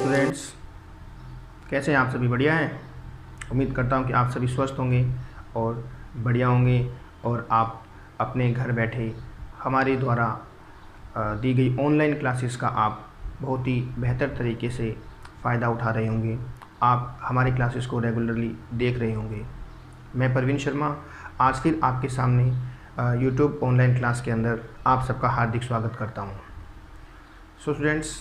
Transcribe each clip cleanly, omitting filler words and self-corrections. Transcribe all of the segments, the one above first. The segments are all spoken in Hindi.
स्टूडेंट्स, कैसे हैं आप सभी? बढ़िया हैं। उम्मीद करता हूं कि आप सभी स्वस्थ होंगे और बढ़िया होंगे और आप अपने घर बैठे हमारे द्वारा दी गई ऑनलाइन क्लासेस का आप बहुत ही बेहतर तरीके से फ़ायदा उठा रहे होंगे। आप हमारी क्लासेस को रेगुलरली देख रहे होंगे। मैं परवीन शर्मा आज फिर आपके सामने यूट्यूब ऑनलाइन क्लास के अंदर आप सबका हार्दिक स्वागत करता हूं। सो स्टूडेंट्स,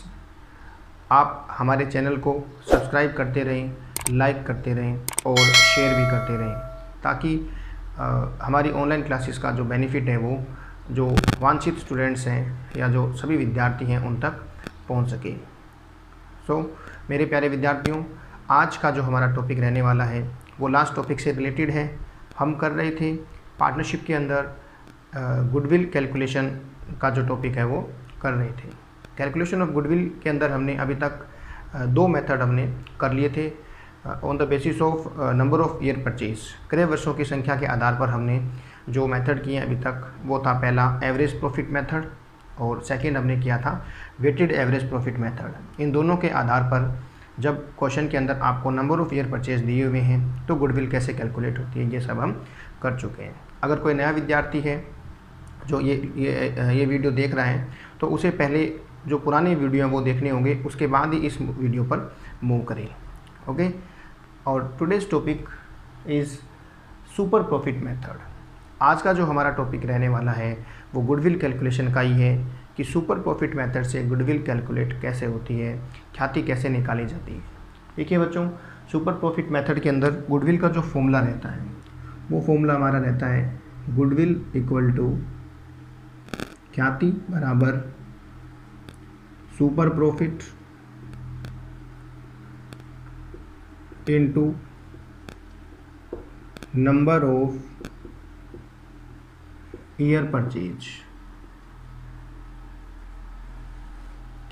आप हमारे चैनल को सब्सक्राइब करते रहें, लाइक करते रहें और शेयर भी करते रहें ताकि हमारी ऑनलाइन क्लासेस का जो बेनिफिट है वो जो वांछित स्टूडेंट्स हैं या जो सभी विद्यार्थी हैं उन तक पहुंच सके। सो मेरे प्यारे विद्यार्थियों, आज का जो हमारा टॉपिक रहने वाला है वो लास्ट टॉपिक से रिलेटेड है। हम कर रहे थे पार्टनरशिप के अंदर गुडविल कैलकुलेशन का जो टॉपिक है वो कर रहे थे। कैलकुलेशन ऑफ गुडविल के अंदर हमने अभी तक दो मेथड हमने कर लिए थे। On the basis of number of year purchase, क्रय वर्षों की संख्या के आधार पर हमने जो मेथड किए अभी तक वो था पहला एवरेज प्रॉफिट मेथड और सेकंड हमने किया था वेटेड एवरेज प्रॉफिट मेथड। इन दोनों के आधार पर जब क्वेश्चन के अंदर आपको नंबर ऑफ ईयर परचेज दिए हुए हैं तो गुडविल कैसे कैलकुलेट होती है ये सब हम कर चुके हैं। अगर कोई नया विद्यार्थी है जो ये वीडियो देख रहा है तो उसे पहले जो पुराने वीडियो हैं वो देखने होंगे, उसके बाद ही इस वीडियो पर मूव करें। ओके, और today's topic is super profit method. आज का जो हमारा टॉपिक रहने वाला है वो गुडविल कैलकुलेशन का ही है कि सुपर प्रॉफिट मेथड से गुडविल कैलकुलेट कैसे होती है, ख्याति कैसे निकाली जाती है। देखिए बच्चों, सुपर प्रॉफिट मेथड के अंदर गुडविल का जो फॉर्मूला रहता है वो फॉर्मूला हमारा रहता है गुडविल इक्वल टू ख्याति बराबर super profit into number of year purchase.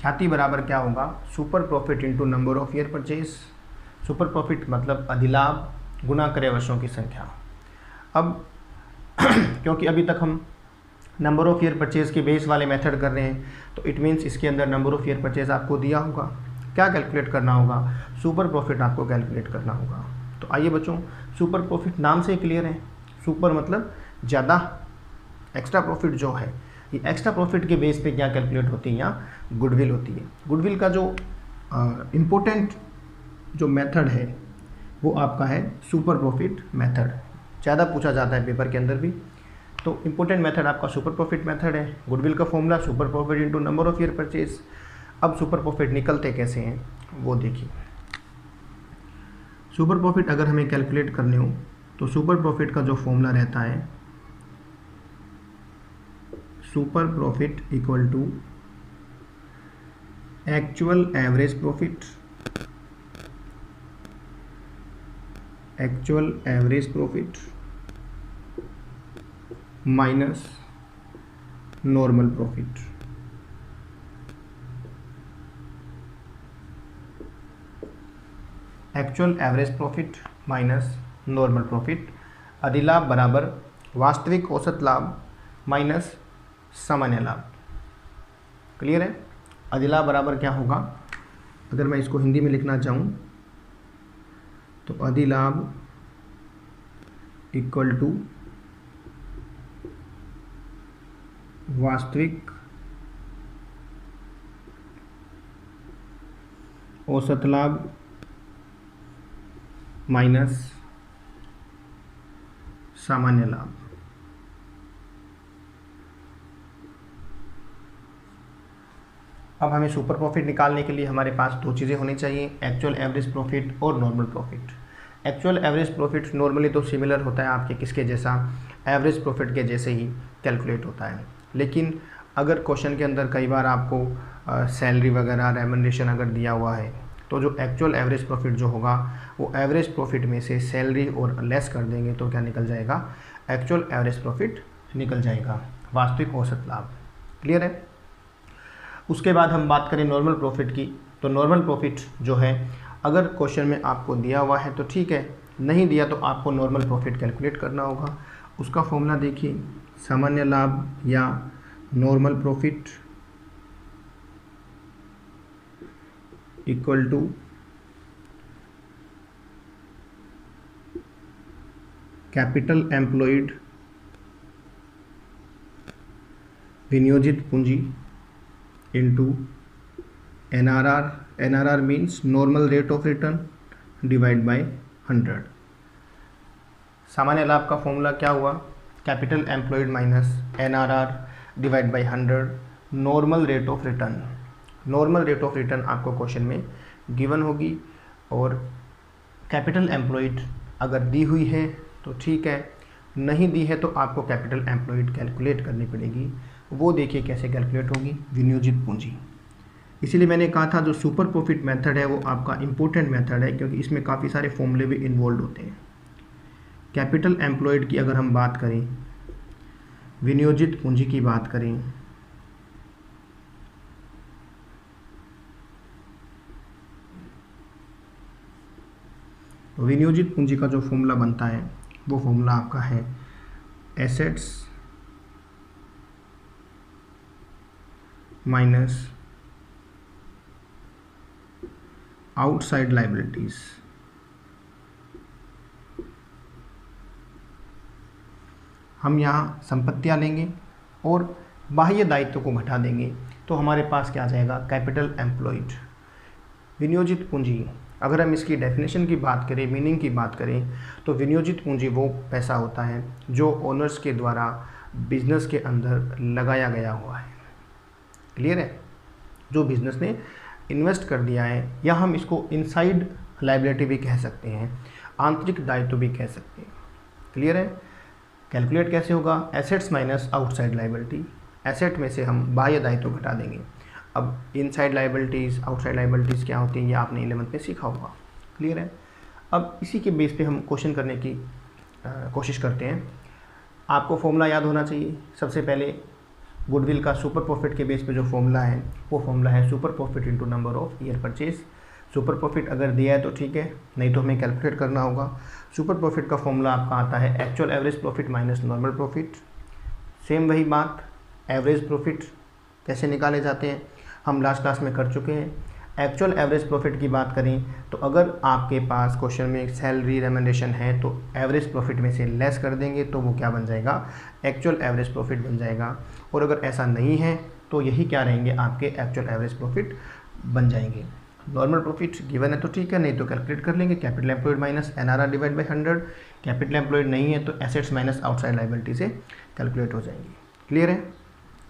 ख्याति बराबर क्या होगा? Super profit into number of year purchase. Super profit मतलब अधिलाभ गुना क्रय वर्षों की संख्या। अब क्योंकि अभी तक हम नंबर ऑफ़ ईयर परचेज़ के बेस वाले मेथड कर रहे हैं तो इट मीन्स इसके अंदर नंबर ऑफ़ ईयर परचेज़ आपको दिया होगा। क्या कैलकुलेट करना होगा? सुपर प्रॉफिट आपको कैलकुलेट करना होगा। तो आइए बच्चों, सुपर प्रॉफिट नाम से क्लियर है। सुपर मतलब ज़्यादा, एक्स्ट्रा प्रॉफिट जो है ये एक्स्ट्रा प्रॉफिट के बेस पे क्या कैलकुलेट होती है? या गुडविल होती है। गुडविल का जो इम्पोर्टेंट जो मेथड है वो आपका है सुपर प्रॉफिट मेथड। ज़्यादा पूछा जाता है पेपर के अंदर भी, तो इम्पोर्टेंट मेथड आपका सुपर प्रॉफिट मेथड है। गुडविल का formula super profit into number of year purchase. अब सुपर प्रॉफिट निकलते कैसे हैं वो देखिए। सुपर प्रॉफिट अगर हमें कैलकुलेट करने हो तो सुपर प्रॉफिट का जो फॉर्मूला रहता है super profit equal to actual average profit, actual average profit minus normal profit. Actual average profit minus normal profit. अधिलाभ बराबर वास्तविक औसत लाभ माइनस सामान्य लाभ। क्लियर है? अधिलाभ बराबर क्या होगा? अगर मैं इसको हिंदी में लिखना चाहूँ तो अधिलाभ इक्वल टू वास्तविक औसत लाभ माइनस सामान्य लाभ। अब हमें सुपर प्रॉफिट निकालने के लिए हमारे पास दो चीज़ें होनी चाहिए, एक्चुअल एवरेज प्रॉफिट और normal profit. Actual average profit normally तो सिमिलर होता है आपके किसके जैसा? एवरेज प्रॉफिट के जैसे ही कैलकुलेट होता है। लेकिन अगर क्वेश्चन के अंदर कई बार आपको सैलरी वगैरह रेम्युनरेशन अगर दिया हुआ है तो जो एक्चुअल एवरेज प्रॉफिट जो होगा वो एवरेज प्रॉफिट में से सैलरी और लेस कर देंगे तो क्या निकल जाएगा? एक्चुअल एवरेज प्रॉफिट निकल जाएगा, वास्तविक औसत लाभ। क्लियर है? उसके बाद हम बात करें नॉर्मल प्रॉफिट की, तो नॉर्मल प्रॉफिट जो है अगर क्वेश्चन में आपको दिया हुआ है तो ठीक है, नहीं दिया तो आपको नॉर्मल प्रॉफिट कैलकुलेट करना होगा। उसका फॉर्मूला देखिए, सामान्य लाभ या normal profit equal to capital employed विनियोजित पूंजी into NRR. NRR means normal rate of return divide by 100. सामान्य लाभ का फॉर्मूला क्या हुआ? Capital employed minus NRR divide by 100 normal rate of return. Normal rate of return आपको क्वेश्चन में गिवन होगी, और कैपिटल एम्प्लॉयड अगर दी हुई है तो ठीक है, नहीं दी है तो आपको कैपिटल एम्प्लॉयड कैलकुलेट करनी पड़ेगी. वो देखिए कैसे कैलकुलेट होगी, विनियोजित पूंजी. इसीलिए मैंने कहा था जो सुपर प्रॉफिट मेथड है वो आपका इम्पोर्टेंट मेथड है, क्योंकि इसमें काफ़ी सारे फॉर्मूले भी इन्वॉल्व होते हैं. कैपिटल एम्प्लॉयड की अगर हम बात करें, विनियोजित पूंजी की बात करें, विनियोजित पूंजी का जो फॉर्मूला बनता है वो फॉर्मूला आपका है एसेट्स माइनस आउटसाइड लायबिलिटीज. हम यहाँ संपत्तियाँ लेंगे और बाह्य दायित्व को घटा देंगे, तो हमारे पास क्या आ जाएगा? Capital employed. विनियोजित पूंजी, अगर हम इसकी डेफिनेशन की बात करें, मीनिंग की बात करें, तो विनियोजित पूंजी वो पैसा होता है जो ओनर्स के द्वारा बिजनेस के अंदर लगाया गया हुआ है. क्लियर है? जो बिजनेस ने इन्वेस्ट कर दिया है, या हम इसको इनसाइड लायबिलिटी भी कह सकते हैं, आंतरिक दायित्व भी कह सकते हैं. क्लियर है? कैलकुलेट कैसे होगा? Assets minus outside liability. Asset में से हम बाह्य दायित्व घटा देंगे. अब इनसाइड लायबिलिटीज़, आउटसाइड लायबिलिटीज़ क्या होती हैं, ये आपने 11th में सीखा होगा. क्लियर है? अब इसी के बेस पे हम क्वेश्चन करने की कोशिश करते हैं. आपको फॉर्मूला याद होना चाहिए. सबसे पहले गुडविल का सुपर प्रॉफिट के बेस पे जो फॉर्मूला है वो फॉर्मूला है super profit into number of year purchase. Super profit अगर दिया है तो ठीक है, नहीं तो हमें कैलकुलेट करना होगा. सुपर प्रॉफिट का फॉर्मूला आपका आता है actual average profit minus normal profit. Same वही बात, एवरेज प्रॉफिट कैसे निकाले जाते हैं हम लास्ट क्लास में कर चुके हैं. एक्चुअल एवरेज प्रॉफिट की बात करें तो अगर आपके पास क्वेश्चन में सैलरी रेम्युनरेशन है तो एवरेज प्रॉफिट में से लेस कर देंगे तो वो क्या बन जाएगा? एक्चुअल एवरेज प्रॉफिट बन जाएगा. और अगर ऐसा नहीं है तो यही क्या रहेंगे? आपके एक्चुअल एवरेज प्रॉफिट बन जाएंगे. नॉर्मल प्रॉफिट गिवन है तो ठीक है, नहीं तो कैलकुलेट कर लेंगे. Capital employed minus NRR divide by 100. Capital employed नहीं है तो एसेट्स माइनस आउटसाइड लायबिलिटी से कैलकुलेट हो जाएंगे. क्लियर है?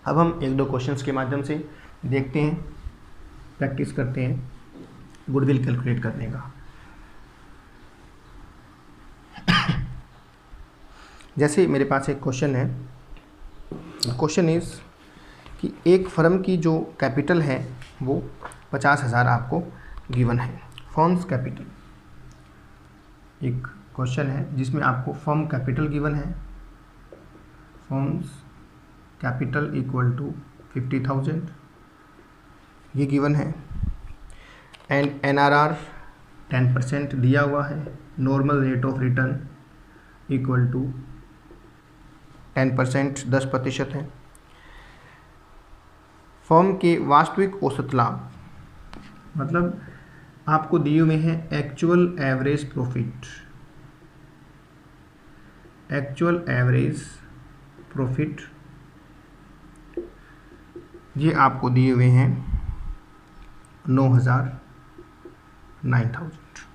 अब हम एक दो क्वेश्चंस के माध्यम से देखते हैं, प्रैक्टिस करते हैं गुडविल कैलकुलेट करने का. जैसे मेरे पास एक क्वेश्चन है. क्वेश्चन इज कि एक फर्म की जो कैपिटल है वो 50,000 आपको गिवन है. फर्म्स कैपिटल, एक क्वेश्चन है जिसमें आपको फर्म कैपिटल गिवन है. फर्म्स कैपिटल इक्वल टू 50,000 ये गिवन है. एंड NRR 10% दिया हुआ है. Normal rate of return equal to 10%, 10% है. फर्म के वास्तविक औसत लाभ, मतलब आपको दिए हुए हैं actual average profit. Actual average profit ये आपको दिए हुए हैं 9,000, 9,000.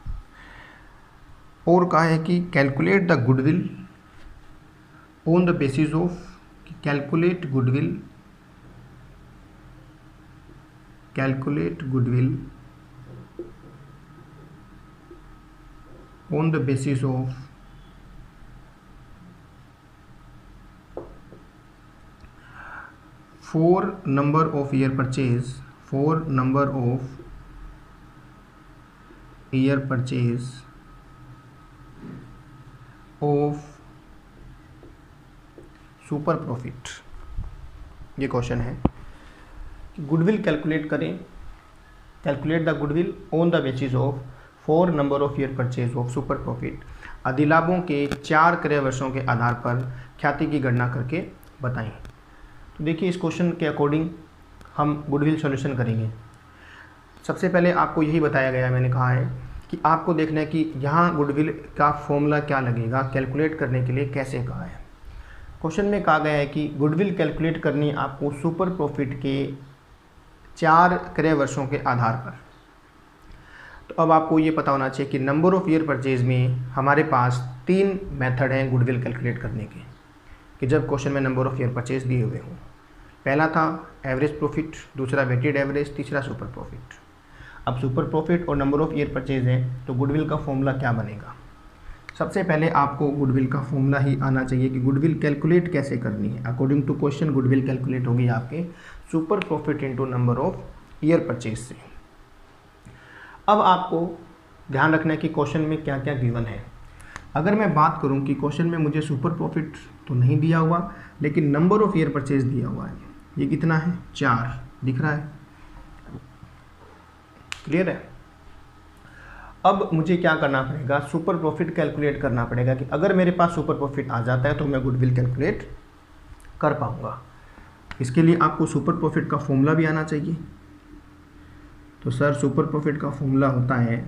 और कहा है कि calculate the goodwill on the basis of, calculate goodwill on the basis of for number of year purchase, for number of year purchase of super profit. ये क्वेश्चन है कि गुडविल कैलकुलेट करें. Calculate the goodwill on the basis of 4 number of year purchase of super profit. अधिलाभों के 4 क्रय वर्षों के आधार पर ख्याति की गणना करके बताएं. तो देखिए इस क्वेश्चन के अकॉर्डिंग हम गुडविल सॉल्यूशन करेंगे. सबसे पहले आपको यही बताया गया है, मैंने कहा है कि आपको देखना है कि यहाँ गुडविल का फॉर्मूला क्या लगेगा कैलकुलेट करने के लिए, कैसे कहा है। क्वेश्चन में कहा गया है कि गुडविल कैलकुलेट करनी आपको सुपर प्रॉफिट के 4 क्रय वर्षों के आधार पर। तो अब आपको ये पता होना चाहिए कि नंबर ऑफ़ ईयर परचेज में हमारे पास 3 मेथड हैं गुडविल कैलकुलेट करने के, कि जब क्वेश्चन में नंबर ऑफ़ ईयर परचेज दिए हुए हों। पहला था एवरेज प्रॉफिट, दूसरा वेटेड एवरेज, तीसरा सुपर प्रॉफिट। अब सुपर प्रॉफिट और नंबर ऑफ़ ईयर परचेज है तो गुडविल का फॉर्मूला क्या बनेगा। सबसे पहले आपको गुडविल का फॉर्मूला ही आना चाहिए कि गुडविल कैलकुलेट कैसे करनी है। According to question goodwill calculate होगी आपके super profit into number of year purchase से। अब आपको ध्यान रखना है कि क्वेश्चन में क्या क्या गिवन है। अगर मैं बात करूं कि क्वेश्चन में मुझे सुपर प्रॉफिट तो नहीं दिया हुआ, लेकिन नंबर ऑफ ईयर परचेज दिया हुआ है। ये कितना है, 4 दिख रहा है, क्लियर है। अब मुझे क्या करना पड़ेगा, सुपर प्रॉफिट कैलकुलेट करना पड़ेगा कि अगर मेरे पास सुपर प्रॉफिट आ जाता है तो मैं गुडविल कैलकुलेट कर पाऊंगा। इसके लिए आपको सुपर प्रॉफिट का फॉर्मूला भी आना चाहिए। तो सर सुपर प्रॉफिट का फॉर्मूला होता है,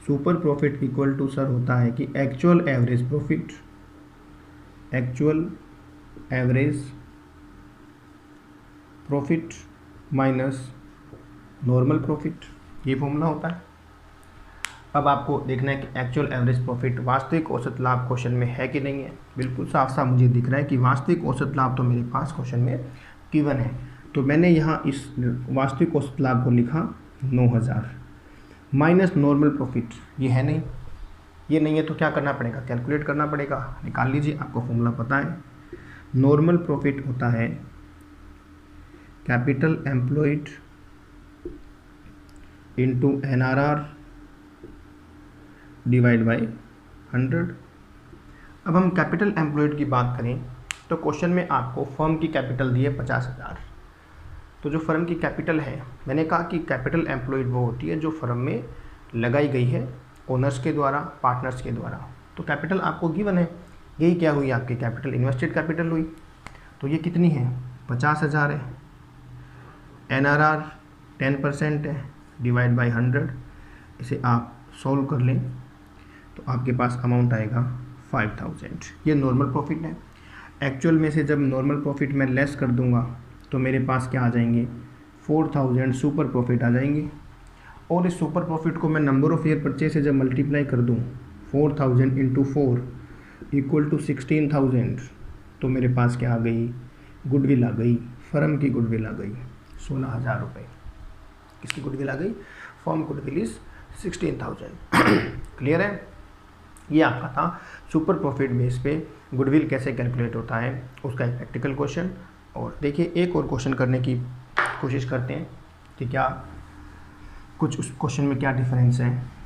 super profit equal to sir होता है कि actual average profit, actual average profit minus normal profit, ये फॉर्मूला होता है। अब आपको देखना है कि एक्चुअल एवरेज प्रॉफिट वास्तविक औसत लाभ क्वेश्चन में है कि नहीं है। बिल्कुल साफ साफ मुझे दिख रहा है कि वास्तविक औसत लाभ तो मेरे पास क्वेश्चन में गिवन है, तो मैंने यहाँ इस वास्तविक औसत लाभ को लिखा 9000 माइनस नॉर्मल प्रॉफिट, ये है नहीं, ये नहीं है तो क्या करना पड़ेगा, कैलकुलेट करना पड़ेगा। निकाल लीजिए, आपको फॉर्मूला पता है। नॉर्मल प्रॉफिट होता है capital employed into NRR divide by 100। अब हम कैपिटल एम्प्लॉयड की बात करें तो क्वेश्चन में आपको फर्म की कैपिटल दी है 50,000। तो जो फर्म की कैपिटल है, मैंने कहा कि कैपिटल एम्प्लॉयड वो होती है जो फर्म में लगाई गई है ओनर्स के द्वारा, पार्टनर्स के द्वारा। तो कैपिटल आपको गिवन है, यही क्या हुई आपकी कैपिटल, इन्वेस्टेड कैपिटल हुई। तो ये कितनी है, 50,000 है। NRR 10% है, डिवाइड बाई 100। इसे आप सॉल्व कर लें तो आपके पास अमाउंट आएगा 5000। ये नॉर्मल प्रॉफिट है। एक्चुअल में से जब नॉर्मल प्रॉफिट मैं लेस कर दूंगा तो मेरे पास क्या आ जाएंगे, 4000 सुपर प्रॉफिट आ जाएंगे। और इस सुपर प्रॉफिट को मैं नंबर ऑफ ईयर परचेज से जब मल्टीप्लाई कर दूं, 4000 इंटू 4 इक्वल टू 16000, तो मेरे पास क्या आ गई, गुडविल आ गई, फर्म की गुडविल आ गई 16,000 रुपये। किसकी गुडविल आ गई, फर्म गुडविल इज 16,000। क्लियर है। ये आपका था सुपर प्रॉफिट बेस पे गुडविल कैसे कैलकुलेट होता है, उसका एक प्रैक्टिकल क्वेश्चन। और देखिए एक और क्वेश्चन करने की कोशिश करते हैं कि क्या कुछ उस क्वेश्चन में क्या डिफरेंस है।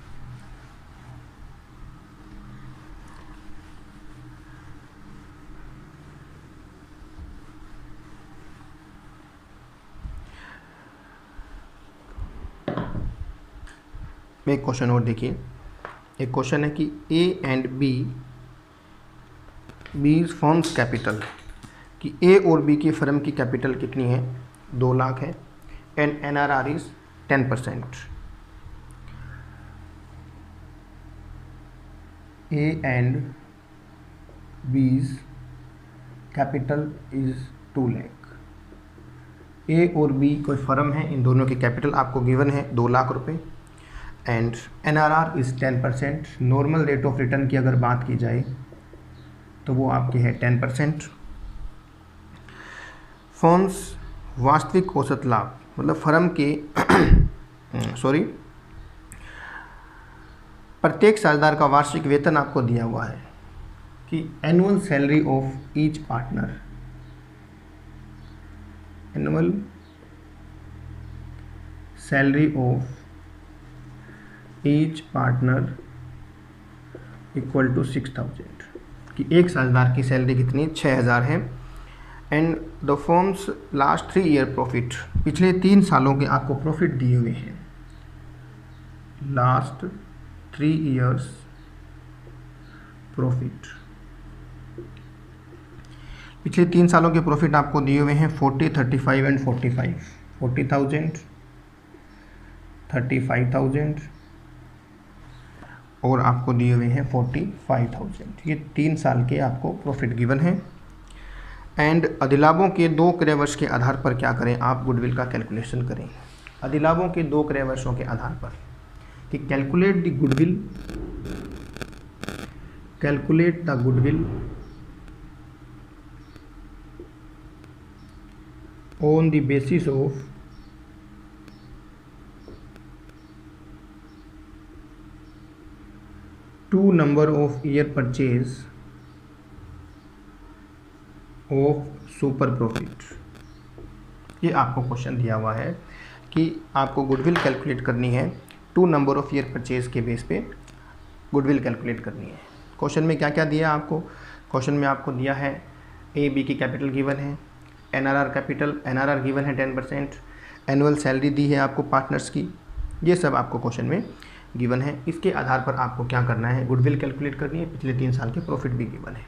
एक क्वेश्चन और देखिए, एक क्वेश्चन है कि A and B firms capital, कि A और B की फर्म की कैपिटल कितनी है, 2 लाख है, and NRR is 10%। A and B's capital is 2 lakh. A और B कोई फर्म है, इन दोनों की कैपिटल आपको गिवन है 2 लाख रुपए, and NRR is 10%। Normal rate of return की अगर बात की जाए तो वो आपकी है 10%। फर्म्स वास्तविक औसत लाभ, मतलब फर्म के प्रत्येक साझेदार का वार्षिक वेतन आपको दिया हुआ है कि annual salary of each partner, annual salary of each partner equal to 6000, कि एक साझेदार की सैलरी कितनी 6000 है। And the firm's last 3 year profit, पिछले 3 सालों के आपको प्रॉफिट दिए हुए हैं, लास्ट 3 ईयर्स प्रॉफिट, पिछले 3 सालों के प्रॉफिट आपको दिए हुए हैं 40, 35 एंड 45, 40,000 35,000 और आपको दिए हुए हैं 45,000। ये 3 साल के आपको प्रॉफिट गिवन है। एंड अधिलाभों के 2 क्रय वर्ष के आधार पर क्या करें, आप गुडविल का कैलकुलेशन करें। अधिलाभों के 2 क्रय वर्षों के आधार पर कि calculate the goodwill on the basis of two number of year purchase of super profit. ये आपको क्वेश्चन दिया हुआ है कि आपको गुडविल कैलकुलेट करनी है 2 नंबर ऑफ ईयर परचेज के बेस पे गुडविल कैलकुलेट करनी है। क्वेश्चन में क्या क्या दिया है आपको, क्वेश्चन में आपको दिया है ए बी की कैपिटल गिवन है, एनआरआर गिवन है 10%, एनुअल सैलरी दी है आपको पार्टनर्स की, ये सब आपको क्वेश्चन में गिवन है। इसके आधार पर आपको क्या करना है, गुडविल कैलकुलेट करनी है। पिछले 3 साल के प्रॉफिट भी गिवन है।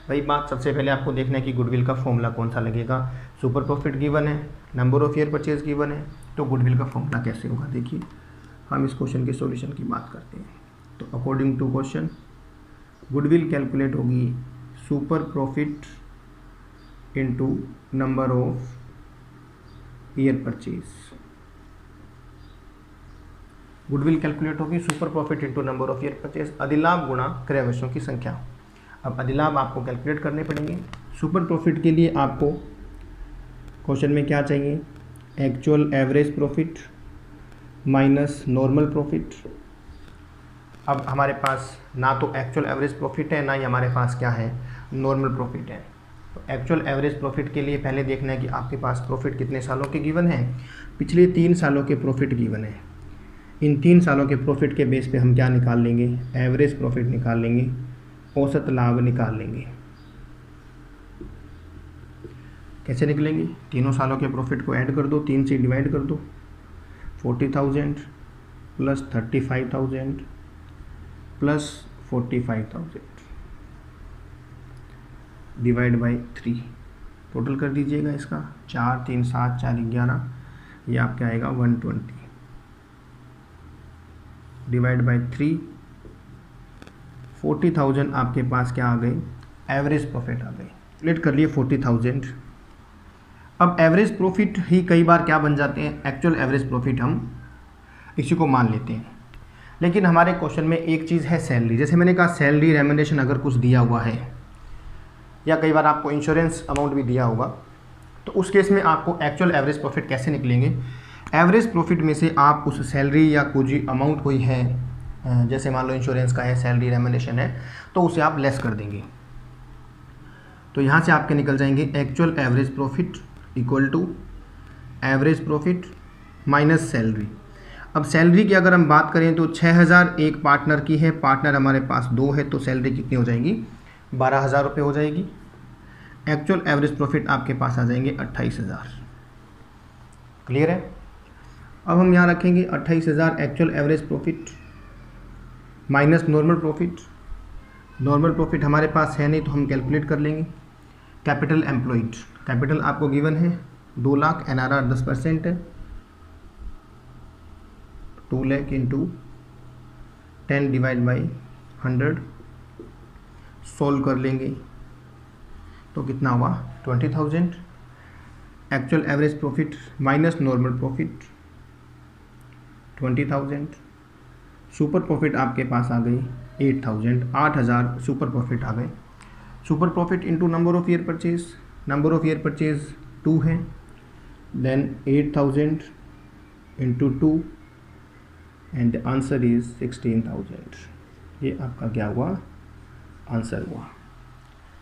वही बात, सबसे पहले आपको देखना है कि गुडविल का फॉर्मूला कौन सा लगेगा। सुपर प्रॉफिट गिवन है, number of year purchase given है, तो गुडविल का फॉर्मूला कैसे होगा। देखिए हम इस क्वेश्चन के सॉल्यूशन की बात करते हैं। तो according to question goodwill calculate होगी super profit into number of year purchase. Goodwill calculate होगी super profit into number of year purchase, अधिलाभ गुणा क्रय वर्षों की संख्या। अब अधिलाभ आपको कैलकुलेट करने पड़ेंगे। सुपर प्रॉफिट के लिए आपको क्वेश्चन में क्या चाहिए, actual average profit minus normal profit. अब हमारे पास ना तो एक्चुअल एवरेज प्रॉफिट है, ना ही हमारे पास क्या है, नॉर्मल प्रॉफिट है। तो एक्चुअल एवरेज प्रॉफिट के लिए पहले देखना है कि आपके पास प्रॉफिट कितने सालों के गिवन है। पिछले 3 सालों के प्रॉफिट गिवन है। इन 3 सालों के प्रॉफिट के बेस पे हम क्या निकाल लेंगे, एवरेज प्रॉफिट निकाल लेंगे, औसत लाभ निकाल लेंगे। कैसे निकलेंगे, तीनों सालों के प्रॉफिट को ऐड कर दो, 3 से डिवाइड कर दो, 40,000 plus 35,000 plus 45,000 divide by 3, total कर दीजिएगा इसका, 4 3 7 4 11, ये आपका आएगा 120 डिवाइड बाई 3, 40,000 आपके पास क्या आ गए, एवरेज प्रॉफिट आ गए। कैलकुलेट कर लिए 40,000। अब एवरेज प्रॉफिट ही कई बार क्या बन जाते हैं, एक्चुअल एवरेज प्रॉफिट हम इसी को मान लेते हैं। लेकिन हमारे क्वेश्चन में एक चीज़ है सैलरी। जैसे मैंने कहा सैलरी रेम्युनरेशन अगर कुछ दिया हुआ है, या कई बार आपको इंश्योरेंस अमाउंट भी दिया होगा, तो उस केस में आपको एक्चुअल एवरेज प्रॉफिट कैसे निकलेंगे। एवरेज प्रॉफिट में से आप उस सैलरी या कुछ अमाउंट कोई है, जैसे मान लो इंश्योरेंस का है, सैलरी रेम्युनरेशन है, तो उसे आप लेस कर देंगे। तो यहाँ से आपके निकल जाएंगे actual average profit equal to average profit minus salary. अब सैलरी की अगर हम बात करें तो 6,000 एक पार्टनर की है, पार्टनर हमारे पास 2 है, तो सैलरी कितनी हो जाएगी, 12,000 रुपये हो जाएगी। एक्चुअल एवरेज प्रॉफिट आपके पास आ जाएंगे 28,000। क्लियर है। अब हम यहाँ रखेंगे 28,000 actual average profit minus normal profit. Normal profit हमारे पास है नहीं तो हम कैलकुलेट कर लेंगे। कैपिटल एम्प्लॉयड, कैपिटल आपको गिवन है 2 लाख, एनआरआर 10% है, 2 lakh into 10 divide by 100, solve कर लेंगे तो कितना हुआ 20,000। Actual average profit minus normal profit 20,000। Super profit आपके पास आ गई 8,000 सुपर प्रॉफिट आ गए। Super profit into number of year purchase, number of year purchase 2 है, then 8,000 into 2 and the answer is 16,000। ये आपका क्या हुआ, आंसर हुआ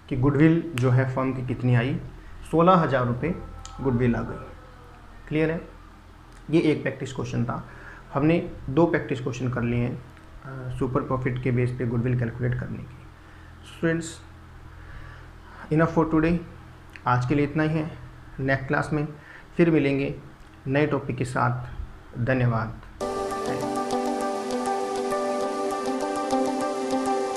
कि गुडविल जो है फर्म की कितनी आई, 16,000 रुपये गुडविल आ गई। क्लियर है। ये एक प्रैक्टिस क्वेश्चन था। हमने 2 प्रैक्टिस क्वेश्चन कर लिए हैं सुपर प्रॉफिट के बेस पे गुडविल कैलकुलेट करने की। स्टूडेंट्स, इनफ फॉर टुडे, आज के लिए इतना ही है। नेक्स्ट क्लास में फिर मिलेंगे नए टॉपिक के साथ। धन्यवाद।